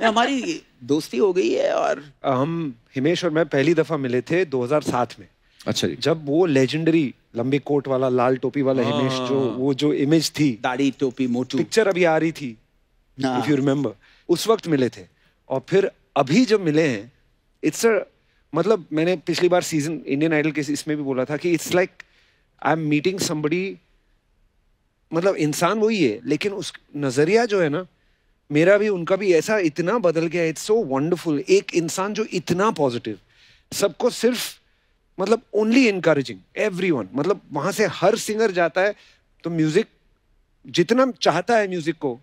हमारी दोस्ती हो गई है। और हम हिमेश और मैं पहली दफा मिले थे 2007 में। अच्छा जी। जब वो लेजेंडरी लंबे कोट वाला लाल टोपी वाला हिमेश, जो इमेज थी, दाढ़ी टोपी मोटू, पिक्चर अभी आ रही थी, इफ यू रिमेम्बर, उस वक्त मिले थे। और फिर अभी जब मिले हैं, इट्स मतलब मैंने पिछली बार सीजन इंडियन आइडल के इसमें भी बोला था कि it's like I am meeting somebody. मतलब इंसान वही है, लेकिन उस नजरिया जो है ना, मेरा भी उनका भी ऐसा इतना बदल गया। It's so wonderful. एक इंसान जो इतना पॉजिटिव, सबको सिर्फ मतलब ओनली इनकरेजिंग एवरीवन। मतलब वहां से हर सिंगर जाता है तो म्यूजिक जितना चाहता है म्यूजिक को,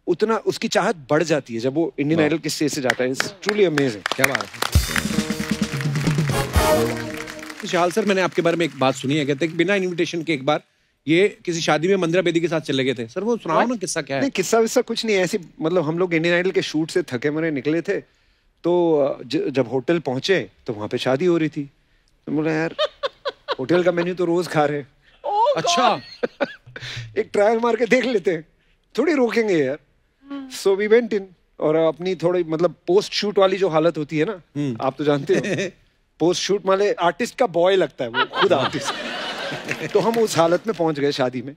उतना उसकी चाहत बढ़ जाती है जब वो इंडियन आइडल के स्टेज से जाता है। It's truly amazing. क्या बात है। विशाल सर, मैंने आपके बारे में एक बात सुनी है, कहते हैं कि बिना इनविटेशन के एक बार ये किसी शादी में मंदिरा बेदी के साथ चले गए थे। सर वो सुनाओ ना, किस्सा क्या है? नहीं, किस्सा विस्सा कुछ नहीं है ऐसी। मतलब हम लोग इंडियन आइडल के शूट से थके मरे निकले थे, तो जब होटल पहुंचे तो वहां पे शादी हो रही थी। तो बोला यार होटल का मेन्यू तो रोज खा रहे। अच्छा। एक ट्रायल मार के देख लेते हैं, थोड़ी रोकेंगे यार। सो वी वेंट इन, और अपनी थोड़ी मतलब पोस्ट शूट वाली जो हालत होती है ना, आप तो जानते हो, पोस्ट शूट वाले आर्टिस्ट का बॉय लगता है वो, खुद आर्टिस्ट। तो हम उस हालत में पहुंच गए शादी में,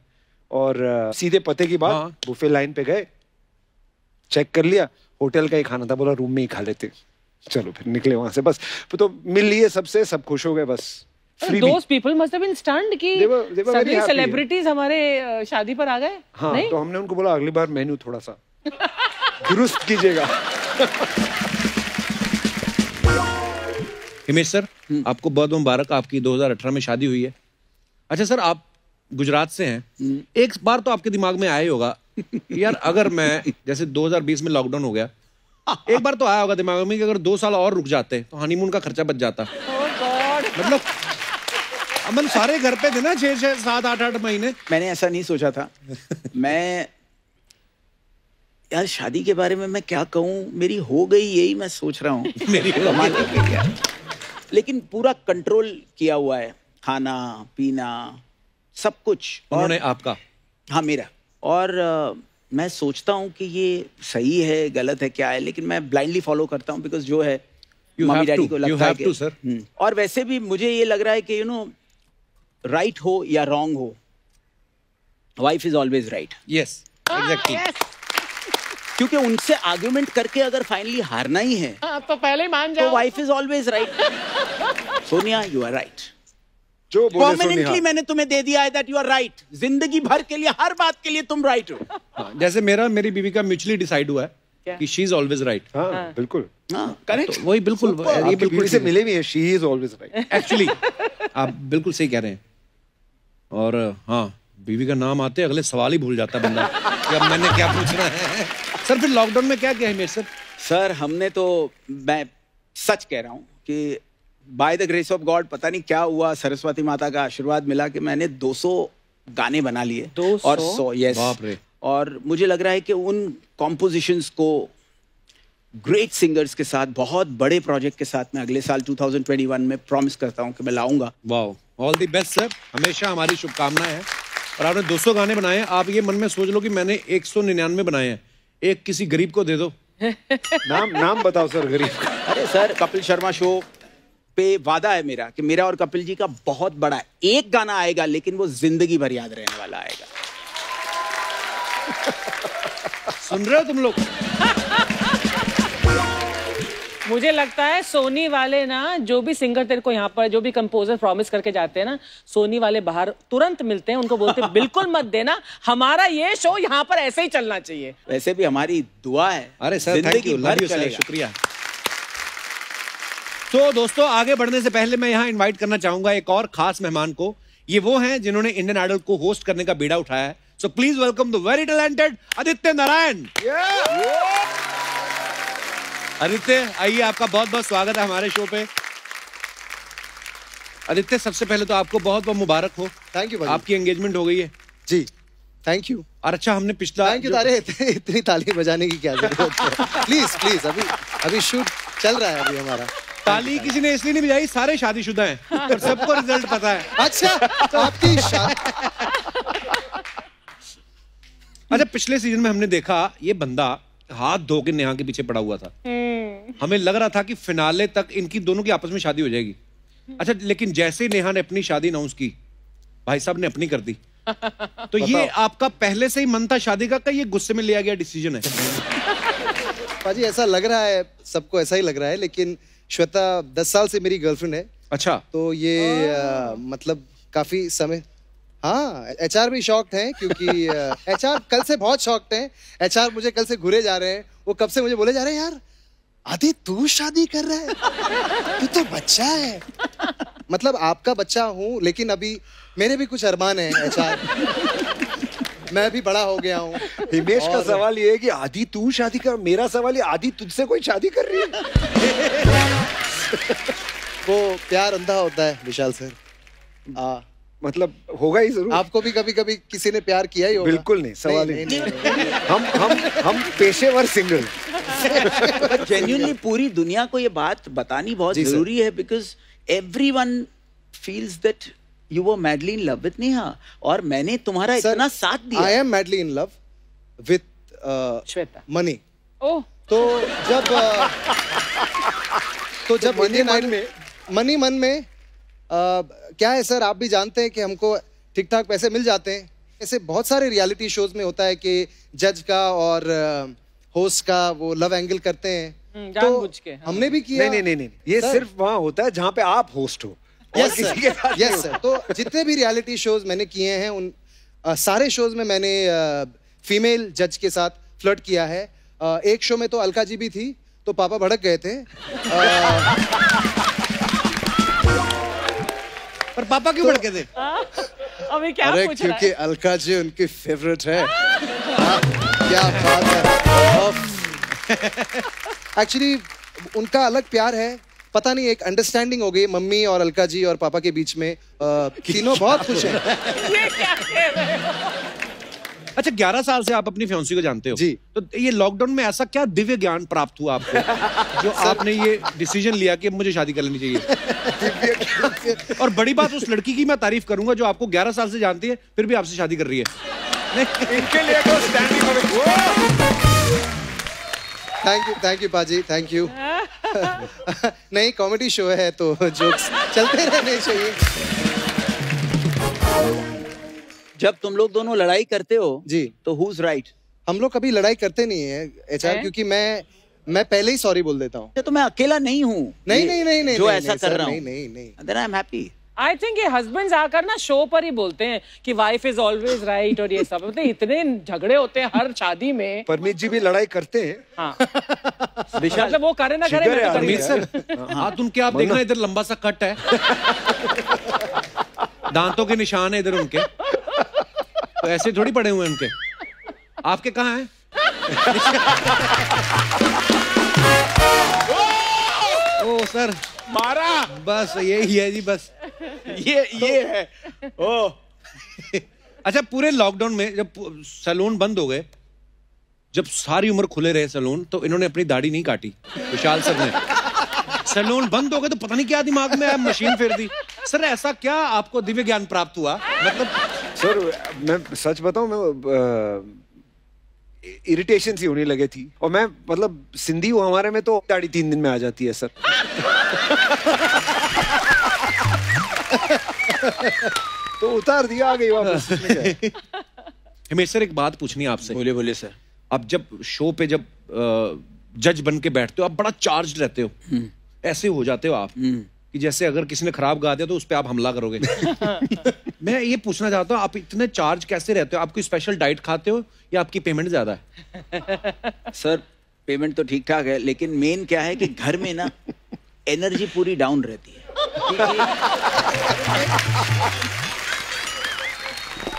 और सीधे पते की बात, बुफे लाइन पे गए, चेक कर लिया, होटल का ही खाना था, बोला रूम में ही खा लेते। चलो फिर निकले वहां से, बस तो मिल लिए सबसे, सब खुश हो गए बस। Those people must have been stunned कि सभी सेलिब्रिटीज हमारे शादी पर आ गए। हाँ, तो हमने उनको बोला अगली बार मेन्यू थोड़ा सा दुरुस्त कीजिएगा। हिमेश सर, आपको बहुत मुबारक, आपकी 2018 में शादी हुई है। अच्छा सर, आप गुजरात से हैं, एक बार तो आपके दिमाग में आया ही होगा यार, अगर मैं जैसे 2020 में लॉकडाउन हो गया, एक बार तो आया होगा दिमाग में कि अगर 2 साल और रुक जाते तो हनीमून का खर्चा बच जाता। मतलब अमन सारे घर पे थे ना 6-6, 7-8 महीने। मैंने ऐसा नहीं सोचा था। मैं यार शादी के बारे में मैं क्या कहूँ, मेरी हो गई, यही मैं सोच रहा हूँ। मेरी कमाने के लिए, लेकिन पूरा कंट्रोल किया हुआ है, खाना पीना सब कुछ। उन्होंने आपका? हाँ, मेरा। और मैं सोचता हूँ कि ये सही है गलत है क्या है, लेकिन मैं ब्लाइंडली फॉलो करता हूँ, बिकॉज जो है मम्मी डैडी को लगता है कि और वैसे भी मुझे ये लग रहा है कि राइट हो या रॉन्ग हो, wife is always right. Yes, exactly. क्योंकि उनसे आर्गुमेंट करके अगर फाइनली हारना ही है तो पहले ही मान जाओ, तो wife is always right. Sonia, you are right. जो परमानेंटली मैंने तुम्हें दे दिया है दैट यू आर राइट। जिंदगी भर के लिए, हर बात के लिए तुम राइट हो। जैसे मेरी बीवी का म्यूचुअली डिसाइड हुआ है कि शी इज ऑलवेज राइट। हाँ, बिल्कुल। करेक्ट, तो वही बिल्कुल, ये बिल्कुल से मिले भी है, she is always right. Actually आप बिल्कुल सही कह रहे हैं। और हाँ, बीवी का नाम आते अगले सवाल ही भूल जाता बंदा कि अब मैंने क्या पूछना है। सर फिर लॉकडाउन में क्या किया हिमेश सर? सर हमने तो, मैं सच कह रहा हूँ कि by the grace of God पता नहीं क्या हुआ, सरस्वती माता का आशीर्वाद मिला कि मैंने 200 गाने बना लिए। 200? और 100, यस। बाप रे। और मुझे लग रहा है कि उन कॉम्पोजिशंस को ग्रेट सिंगर्स के साथ, बहुत बड़े प्रोजेक्ट के साथ मैं अगले साल 2021 में प्रॉमिस करता हूँ कि मैं लाऊंगा। Wow, all the best sir, हमेशा हमारी शुभकामनाएं हैं। और आपने 200 गाने बनाए हैं, आप ये मन में सोच लो कि मैंने 199 बनाए हैं, एक किसी गरीब को दे दो। नाम बताओ सर गरीब का। अरे सर, कपिल शर्मा शो पे वादा है मेरा कि मेरा और कपिल जी का बहुत बड़ा एक गाना आएगा, लेकिन वो जिंदगी भर याद रहने वाला आएगा। सुन रहे हो तुम लोग? मुझे लगता है सोनी वाले ना, जो भी सिंगर तेरे को यहाँ पर, जो भी कंपोजर प्रॉमिस करके जाते हैं ना, सोनी वाले बाहर तुरंत मिलते हैं, उनको बोलते हैं बिल्कुल मत देना, हमारा ये शो यहाँ पर ऐसे ही चलना चाहिए। वैसे भी हमारी दुआ है। अरे sir, thank you, love you sir, शुक्रिया। तो दोस्तों, आगे बढ़ने से पहले मैं यहाँ इनवाइट करना चाहूंगा एक और खास मेहमान को। ये वो हैं जिन्होंने इंडियन आइडल को होस्ट करने का बीड़ा उठाया है। So please welcome the very talented Aditya Narayan. Aditya, आइए, आपका बहुत बहुत स्वागत है हमारे शो पे। आदित्य, सबसे पहले तो आपको बहुत बहुत मुबारक हो। Thank you. आपकी एंगेजमेंट हो गई है जी, थैंक यू। और अच्छा, हमने पिछला थैंक यू। तारे इतनी ताली बजाने की क्या जरूरत है? प्लीज, अभी शूट चल रहा है अभी हमारा। ताली किसी ने इसलिए नहीं बजाई, सारे शादीशुदा हैं और सबको रिजल्ट पता है। अच्छा, तो आपकी अच्छा, पिछले सीजन में हमने देखा ये बंदा हाथ धो के नेहा के पीछे पड़ा हुआ था। हमें लग रहा था कि फिनाले तक इनकी दोनों की आपस में शादी हो जाएगी। अच्छा, लेकिन जैसे ही नेहा ने अपनी शादी अनाउंस की, भाई साहब ने अपनी कर दी। तो ये आपका पहले से ही मन था शादी का ये गुस्से में लिया गया डिसीजन है? पाजी ऐसा लग रहा है, सबको ऐसा ही लग रहा है, लेकिन श्वेता 10 साल से मेरी गर्लफ्रेंड है। अच्छा। तो ये मतलब काफी समय, हाँ एचआर भी शॉक्ड हैं, क्योंकि एचआर कल से बहुत शॉक्ड हैं। एचआर मुझे कल से घुरे जा रहे हैं, वो कब से मुझे बोले जा रहे हैं, यार आदि तू शादी कर रहा है, तू तो बच्चा है। मतलब आपका बच्चा हूँ, लेकिन अभी मेरे भी कुछ अरमान हैं एचआर, मैं भी बड़ा हो गया हूँ। हिमेश का सवाल ये है कि आदि तू शादी कर, मेरा सवाल ये आदि तुझसे कोई शादी कर रही है? वो प्यार अंधा होता है विशाल सर, मतलब होगा ही जरूर। आपको भी कभी कभी किसी ने प्यार किया ही होगा। बिल्कुल नहीं, सवाल ही नहीं। हम पेशेवर सिंगल। जेन्युइनली पूरी दुनिया को ये बात बतानी बहुत जरूरी है, because everyone feels that you were madly in love with Neha, और मैंने तुम्हारा इतना साथ दिया। I am madly in love with Shweta Mani. Oh, तो जब इंडियन आइडल में मनी मन में क्या है सर, आप भी जानते हैं कि हमको ठीक ठाक पैसे मिल जाते हैं। ऐसे बहुत सारे रियलिटी शोज में होता है कि जज का और होस्ट का वो लव एंगल करते हैं, तो हमने भी किया। नहीं, ये सिर्फ वहाँ होता है जहाँ पे आप होस्ट हो। Yes sir. तो जितने भी रियलिटी शोज मैंने किए हैं, उन सारे शोज में मैंने फीमेल जज के साथ फ्लर्ट किया है। एक शो में तो अलका जी भी थी, तो पापा भड़क गए थे। पर पापा क्यों भड़के थे? अभी क्या अरे पूछ रहा क्योंकि अलका जी उनकी फेवरेट है। क्या बात है। एक्चुअली उनका अलग प्यार है, पता नहीं एक अंडरस्टैंडिंग हो गई मम्मी और अलका जी और पापा के बीच में। तीनों बहुत खुश हैं। ये क्या कह रहे हो? अच्छा, 11 साल से आप अपनी फियांसी को जानते हो जी। तो ये लॉकडाउन में ऐसा क्या दिव्य ज्ञान प्राप्त हुआ आपको जो आपने ये डिसीजन लिया कि मुझे शादी कर लेनी चाहिए? और बड़ी बात, उस लड़की की मैं तारीफ करूंगा जो आपको 11 साल से जानती है, फिर भी आपसे शादी कर रही है। इनके लिए तो स्टैंडिंग। थैंक यू पाजी, थैंक यू। नहीं, कॉमेडी शो है तो जोक्स चलते रहने चाहिए। जब तुम लोग दोनों लड़ाई करते हो जी, तो who's right? हम लोग कभी लड़ाई करते नहीं है एचआर, क्योंकि मैं पहले ही सॉरी बोल देता हूँ। तो मैं अकेला नहीं हूँ। नहीं जो ऐसा कर रहा हूँ। नहीं। Then I'm happy. I think ये हस्बैंड्स आकर ना शो पर ही बोलते हैं कि वाइफ इज ऑलवेज राइट, और ये सब मतलब इतने झगड़े होते हैं हर शादी में। परमीत जी भी लड़ाई करते हैं। हाँ। मतलब वो करे ना करे, मैं तो परमीत सर, हाथ उनके आप देखना, इधर लंबा सा कट है, दांतों के निशान है इधर उनके, तो ऐसे थोड़ी पड़े हुए उनके। आपके कहाँ हैं? ओ सर, मारा। बस यही है जी, बस ये है। ओ अच्छा, पूरे लॉकडाउन में जब सैलून बंद हो गए, जब सारी उम्र खुले रहे सैलून, तो इन्होंने अपनी दाढ़ी नहीं काटी, विशाल सर ने। सैलून बंद हो गए तो पता नहीं क्या दिमाग में आया, मशीन फेर दी। सर ऐसा क्या आपको दिव्य ज्ञान प्राप्त हुआ? मतलब सर मैं सच बताऊं, मैं इरिटेशन सी होने लगे थी, और मैं मतलब सिंधी हूँ, हमारे में तो दाढ़ी 3 दिन में आ जाती है सर। तो उतार दिया, आ गई वापस। हिमेश सर, एक बात पूछनी है आपसे। बोले सर। अब जब शो पे जब जज बन के बैठते हो, आप बड़ा चार्ज रहते हो, ऐसे हो जाते हो आप कि जैसे अगर किसी ने खराब गा दिया तो उस पे आप हमला करोगे। मैं ये पूछना चाहता हूँ, आप इतने चार्ज कैसे रहते हो? आप कोई स्पेशल डाइट खाते हो या आपकी पेमेंट ज्यादा है? सर पेमेंट तो ठीक ठाक है, लेकिन मेन क्या है कि घर में ना एनर्जी पूरी डाउन रहती है।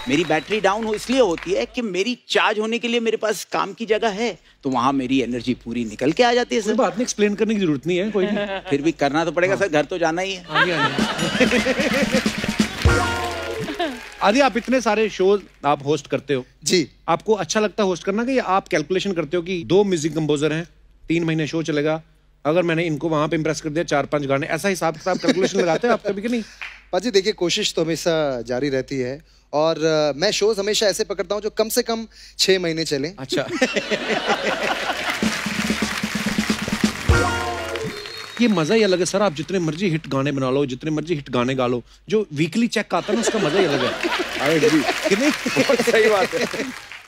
मेरी बैटरी डाउन इसलिए होती है कि मेरी चार्ज होने के लिए मेरे पास काम की जगह है, तो वहां मेरी एनर्जी पूरी निकल के आ जाती है सर। बात नहीं, एक्सप्लेन करने की जरूरत नहीं है कोई नहीं। फिर भी करना तो पड़ेगा। हाँ। सर घर तो जाना ही है। आदि, आप इतने सारे शोज आप होस्ट करते हो जी, आपको अच्छा लगता है होस्ट करना, कि आप कैलकुलेशन करते हो कि 2 म्यूजिक कंपोजर हैं, 3 महीने शो चलेगा, अगर मैंने इनको वहां पे इंप्रेस कर दिया 4-5 गाने, ऐसा हिसाब किताब कैलकुलेशन लगाते हैं आप कभी कि नहीं? पाजी देखिए, कोशिश तो हमेशा जारी रहती है, और मैं शोज हमेशा ऐसे पकड़ता हूँ जो कम से कम 6 महीने चले। अच्छा। ये मजा ही अलग है सर। आप जितने मर्जी हिट गाने बना लो, जितने मर्जी हिट गाने गा लो, जो वीकली चेक आता है ना उसका मजा ही अलग है। कि नहीं? बहुत सही बात है।